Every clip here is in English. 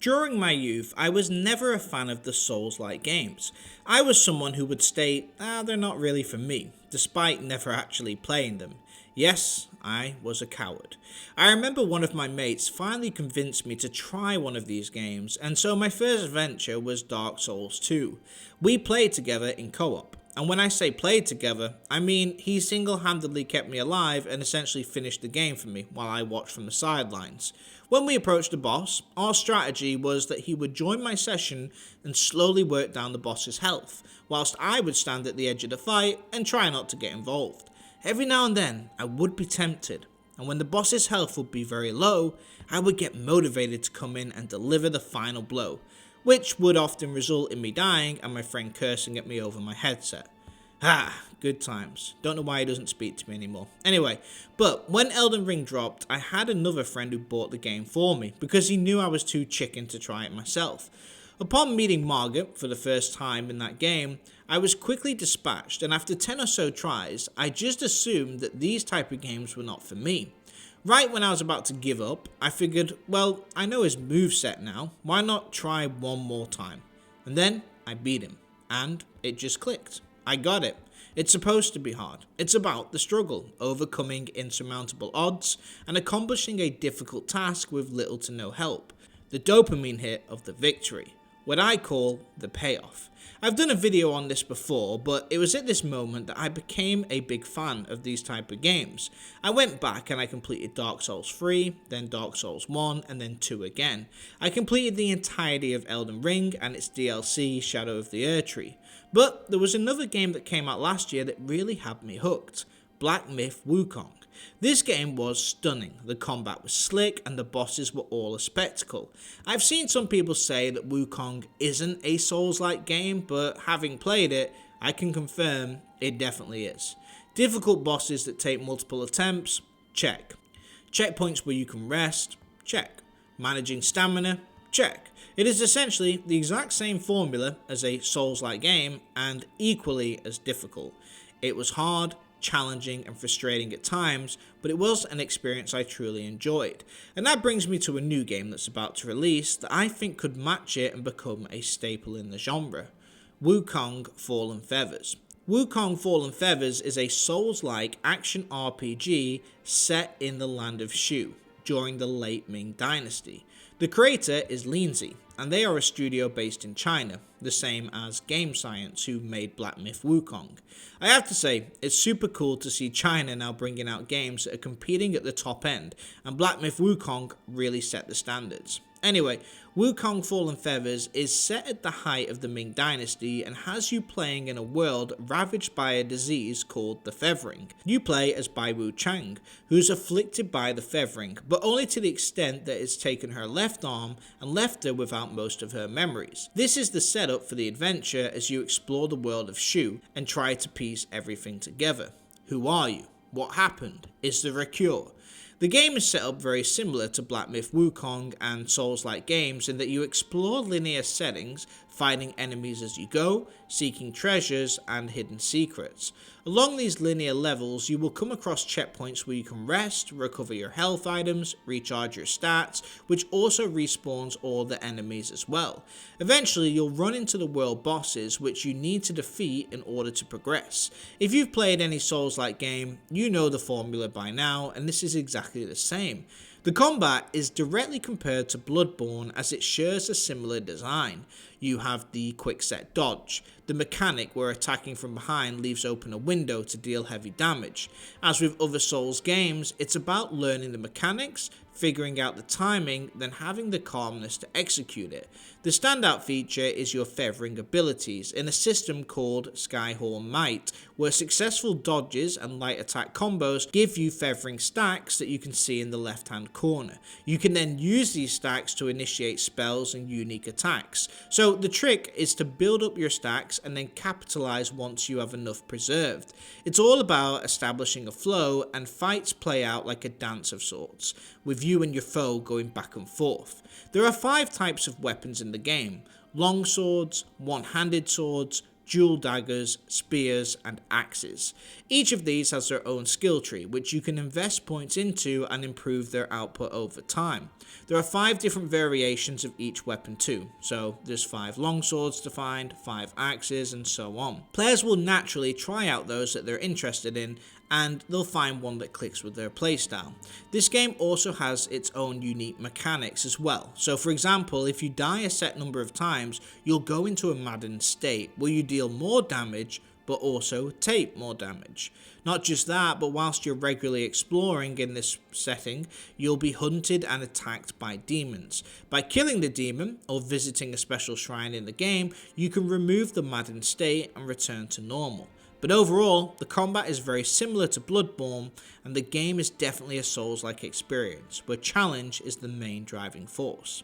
During my youth, I was never a fan of the Souls-like games. I was someone who would state, they're not really for me, despite never actually playing them. Yes, I was a coward. I remember one of my mates finally convinced me to try one of these games, and so my first venture was Dark Souls 2. We played together in co-op. And when I say played together, I mean he single-handedly kept me alive and essentially finished the game for me while I watched from the sidelines. When we approached the boss, our strategy was that he would join my session and slowly work down the boss's health, whilst I would stand at the edge of the fight and try not to get involved. Every now and then, I would be tempted, and when the boss's health would be very low, I would get motivated to come in and deliver the final blow, which would often result in me dying and my friend cursing at me over my headset. Good times. Don't know why he doesn't speak to me anymore. Anyway, but when Elden Ring dropped, I had another friend who bought the game for me because he knew I was too chicken to try it myself. Upon meeting Margaret for the first time in that game, I was quickly dispatched, and after 10 or so tries, I just assumed that these type of games were not for me. Right when I was about to give up, I figured, well, I know his moveset now, why not try one more time? And then I beat him, and it just clicked. I got it. It's supposed to be hard. It's about the struggle, overcoming insurmountable odds, and accomplishing a difficult task with little to no help. The dopamine hit of the victory. What I call the payoff. I've done a video on this before, but it was at this moment that I became a big fan of these type of games. I went back and I completed Dark Souls 3, then Dark Souls 1, and then 2 again. I completed the entirety of Elden Ring and its DLC, Shadow of the Erdtree. But there was another game that came out last year that really had me hooked. Black Myth Wukong. This game was stunning, the combat was slick and the bosses were all a spectacle. I've seen some people say that Wukong isn't a Souls-like game, but having played it, I can confirm it definitely is. Difficult bosses that take multiple attempts? Check. Checkpoints where you can rest? Check. Managing stamina? Check. It is essentially the exact same formula as a Souls-like game and equally as difficult. It was hard, challenging and frustrating at times, but it was an experience I truly enjoyed. And that brings me to a new game that's about to release that I think could match it and become a staple in the genre. Wukong Fallen Feathers. Wukong Fallen Feathers is a Souls-like action RPG set in the land of Shu during the late Ming Dynasty. The creator is Lindsay, and they are a studio based in China, the same as Game Science, who made Black Myth Wukong. I have to say, it's super cool to see China now bringing out games that are competing at the top end, and Black Myth Wukong really set the standards. Anyway, Wukong Fallen Feathers is set at the height of the Ming Dynasty and has you playing in a world ravaged by a disease called the Feathering. You play as Bai Wuchang, who's afflicted by the Feathering, but only to the extent that it's taken her left arm and left her without most of her memories. This is the setup for the adventure as you explore the world of Shu and try to piece everything together. Who are you? What happened? Is there a cure? The game is set up very similar to Black Myth Wukong and Souls-like games in that you explore linear settings, fighting enemies as you go, seeking treasures and hidden secrets. Along these linear levels, you will come across checkpoints where you can rest, recover your health items, recharge your stats, which also respawns all the enemies as well. Eventually, you'll run into the world bosses, which you need to defeat in order to progress. If you've played any Souls-like game, you know the formula by now, and this is exactly the same. The combat is directly compared to Bloodborne as it shares a similar design. You have the quick set dodge, the mechanic where attacking from behind leaves open a window to deal heavy damage. As with other Souls games, it's about learning the mechanics, figuring out the timing, then having the calmness to execute it. The standout feature is your feathering abilities in a system called Skyhorn Might, where successful dodges and light attack combos give you feathering stacks that you can see in the left hand corner. You can then use these stacks to initiate spells and unique attacks. So the trick is to build up your stacks and then capitalize once you have enough preserved. It's all about establishing a flow, and fights play out like a dance of sorts, with you and your foe going back and forth. There are 5 types of weapons in the game: long swords, one-handed swords, dual daggers, spears, and axes. Each of these has their own skill tree, which you can invest points into and improve their output over time. There are 5 different variations of each weapon too, so there's 5 longswords to find, 5 axes, and so on. Players will naturally try out those that they're interested in, and they'll find one that clicks with their playstyle. This game also has its own unique mechanics as well. So for example, if you die a set number of times, you'll go into a maddened state where you deal more damage but also take more damage. Not just that, but whilst you're regularly exploring in this setting, you'll be hunted and attacked by demons. By killing the demon or visiting a special shrine in the game, you can remove the maddened state and return to normal. But overall, the combat is very similar to Bloodborne, and the game is definitely a Souls-like experience, where challenge is the main driving force.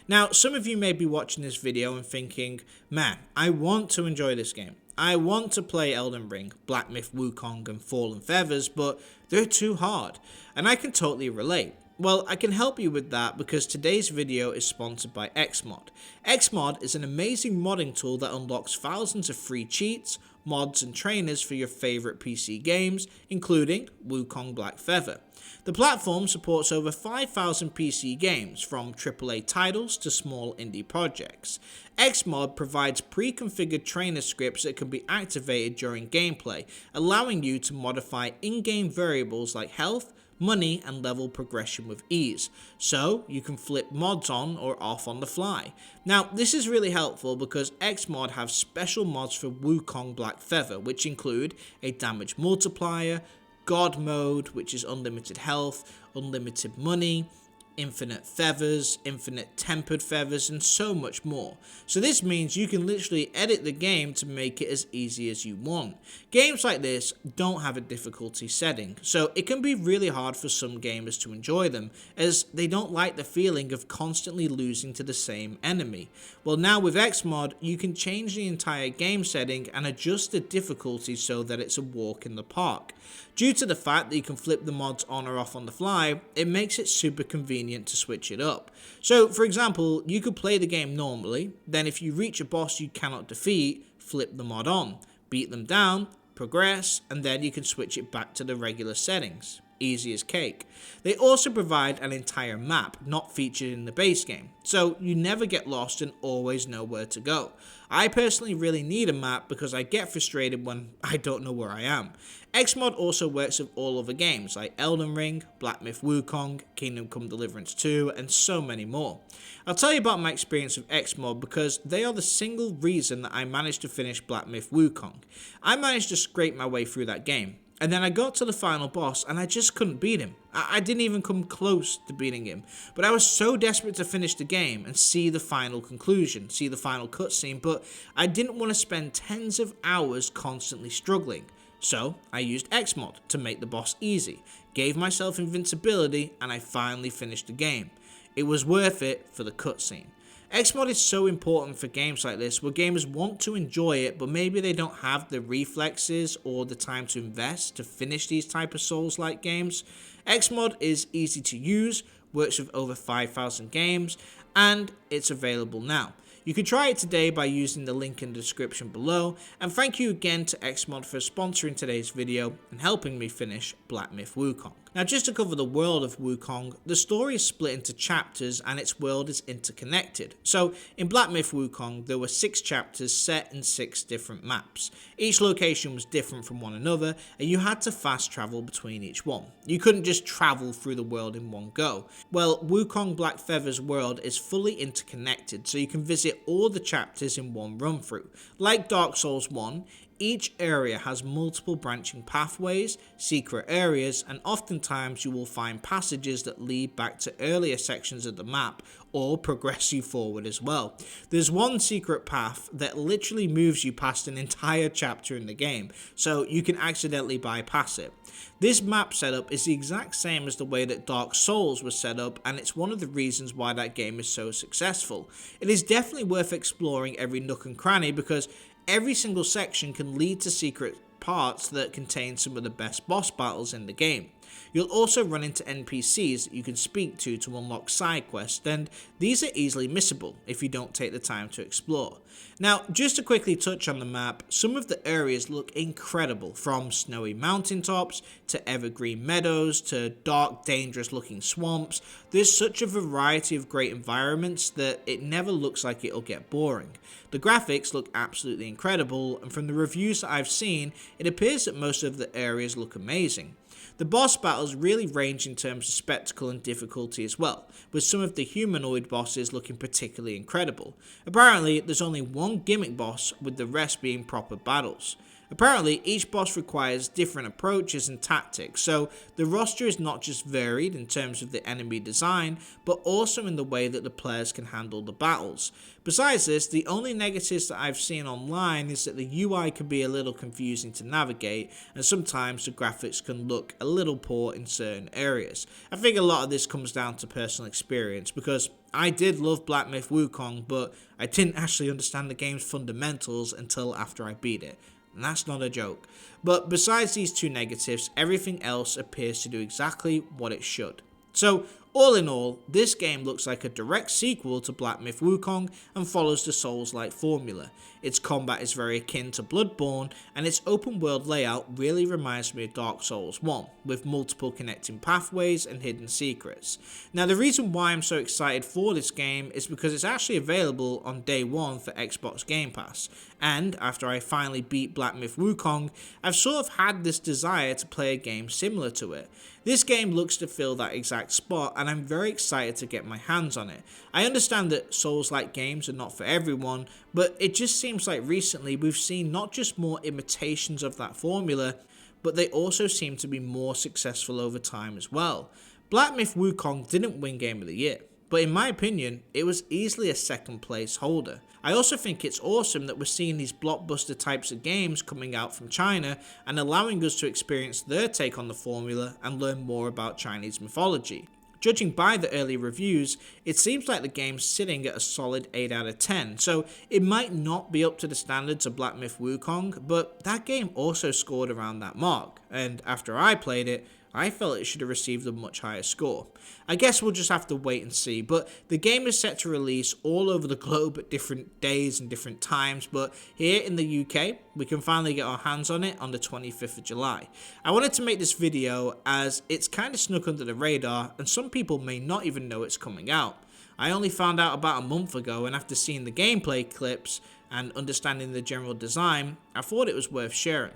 Now, some of you may be watching this video and thinking, man, I want to enjoy this game. I want to play Elden Ring, Black Myth Wukong, and Fallen Feathers, but they're too hard, and I can totally relate. Well, I can help you with that because today's video is sponsored by Xmod. Xmod is an amazing modding tool that unlocks thousands of free cheats, mods, and trainers for your favourite PC games, including Wukong Black Feather. The platform supports over 5,000 PC games, from AAA titles to small indie projects. Xmod provides pre-configured trainer scripts that can be activated during gameplay, allowing you to modify in-game variables like health, money, and level progression with ease, so you can flip mods on or off on the fly. Now, this is really helpful because Xmod have special mods for Wukong Black Feather, which include a damage multiplier, God mode, which is unlimited health, unlimited money, infinite feathers, infinite tempered feathers, and so much more. So this means you can literally edit the game to make it as easy as you want. Games like this don't have a difficulty setting, so it can be really hard for some gamers to enjoy them, as they don't like the feeling of constantly losing to the same enemy. Well, now with Xmod, you can change the entire game setting and adjust the difficulty so that it's a walk in the park. Due to the fact that you can flip the mods on or off on the fly, it makes it super convenient to switch it up. So for example, you could play the game normally, then if you reach a boss you cannot defeat, flip the mod on, beat them down, progress, and then you can switch it back to the regular settings. Easy as cake. They also provide an entire map, not featured in the base game, so you never get lost and always know where to go. I personally really need a map because I get frustrated when I don't know where I am. Xmod also works with all other games like Elden Ring, Black Myth Wukong, Kingdom Come Deliverance 2, and so many more. I'll tell you about my experience with Xmod because they are the single reason that I managed to finish Black Myth Wukong. I managed to scrape my way through that game. And then I got to the final boss and I just couldn't beat him. I didn't even come close to beating him. But I was so desperate to finish the game and see the final conclusion, see the final cutscene, but I didn't want to spend tens of hours constantly struggling. So I used Xmod to make the boss easy, gave myself invincibility, and I finally finished the game. It was worth it for the cutscene. Xmod is so important for games like this where gamers want to enjoy it but maybe they don't have the reflexes or the time to invest to finish these type of Souls-like games. Xmod is easy to use, works with over 5,000 games, and it's available now. You can try it today by using the link in the description below, and thank you again to Xmod for sponsoring today's video and helping me finish Black Myth Wukong. Now, just to cover the world of Wukong, the story is split into chapters and its world is interconnected. So in Black Myth Wukong, there were 6 chapters set in 6 different maps. Each location was different from one another and you had to fast travel between each one. You couldn't just travel through the world in one go. Well, Wukong Black Feathers world is fully interconnected, so you can visit all the chapters in one run through. Like Dark Souls 1, each area has multiple branching pathways, secret areas, and oftentimes you will find passages that lead back to earlier sections of the map or progress you forward as well. There's one secret path that literally moves you past an entire chapter in the game, so you can accidentally bypass it. This map setup is the exact same as the way that Dark Souls was set up, and it's one of the reasons why that game is so successful. It is definitely worth exploring every nook and cranny because every single section can lead to secret parts that contain some of the best boss battles in the game. You'll also run into NPCs that you can speak to unlock side quests, and these are easily missable if you don't take the time to explore. Now, just to quickly touch on the map, some of the areas look incredible, from snowy mountaintops to evergreen meadows to dark, dangerous looking swamps. There's such a variety of great environments that it never looks like it'll get boring. The graphics look absolutely incredible, and from the reviews that I've seen, it appears that most of the areas look amazing. The boss battles really range in terms of spectacle and difficulty as well, with some of the humanoid bosses looking particularly incredible. Apparently, there's only one gimmick boss, with the rest being proper battles. Apparently, each boss requires different approaches and tactics, so the roster is not just varied in terms of the enemy design, but also in the way that the players can handle the battles. Besides this, the only negatives that I've seen online is that the UI can be a little confusing to navigate, and sometimes the graphics can look a little poor in certain areas. I think a lot of this comes down to personal experience, because I did love Black Myth Wukong, but I didn't actually understand the game's fundamentals until after I beat it. And that's not a joke. But besides these two negatives, everything else appears to do exactly what it should. So, all in all, this game looks like a direct sequel to Black Myth Wukong and follows the Souls-like formula. Its combat is very akin to Bloodborne, and its open world layout really reminds me of Dark Souls 1, with multiple connecting pathways and hidden secrets. Now, the reason why I'm so excited for this game is because it's actually available on day one for Xbox Game Pass, and after I finally beat Black Myth Wukong, I've sort of had this desire to play a game similar to it. This game looks to fill that exact spot, and I'm very excited to get my hands on it. I understand that Souls-like games are not for everyone, but it just seems like recently we've seen not just more imitations of that formula, but they also seem to be more successful over time as well. Black Myth Wukong didn't win Game of the Year, but in my opinion, it was easily a second place holder. I also think it's awesome that we're seeing these blockbuster types of games coming out from China and allowing us to experience their take on the formula and learn more about Chinese mythology. Judging by the early reviews, it seems like the game's sitting at a solid 8 out of 10, so it might not be up to the standards of Black Myth Wukong, but that game also scored around that mark, and after I played it, I felt it should have received a much higher score. I guess we'll just have to wait and see, but the game is set to release all over the globe at different days and different times, but here in the UK, we can finally get our hands on it on the 25th of July. I wanted to make this video as it's kind of snuck under the radar, and some people may not even know it's coming out. I only found out about a month ago, and after seeing the gameplay clips and understanding the general design, I thought it was worth sharing.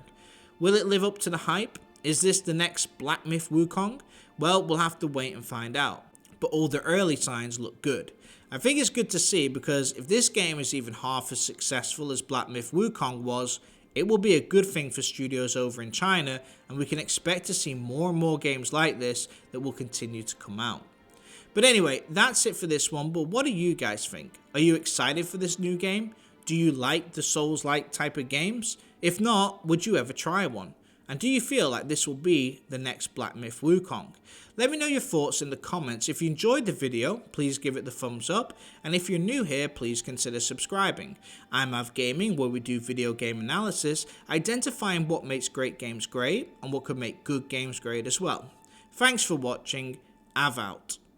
Will it live up to the hype? Is this the next Black Myth Wukong? Well, we'll have to wait and find out, but all the early signs look good. I think it's good to see, because if this game is even half as successful as Black Myth Wukong was, it will be a good thing for studios over in China, and we can expect to see more and more games like this that will continue to come out. But anyway, that's it for this one, but what do you guys think? Are you excited for this new game? Do you like the Souls-like type of games? If not, would you ever try one? And do you feel like this will be the next Black Myth Wukong? Let me know your thoughts in the comments. If you enjoyed the video, please give it the thumbs up. And if you're new here, please consider subscribing. I'm Av Gaming, where we do video game analysis, identifying what makes great games great and what could make good games great as well. Thanks for watching. Av out.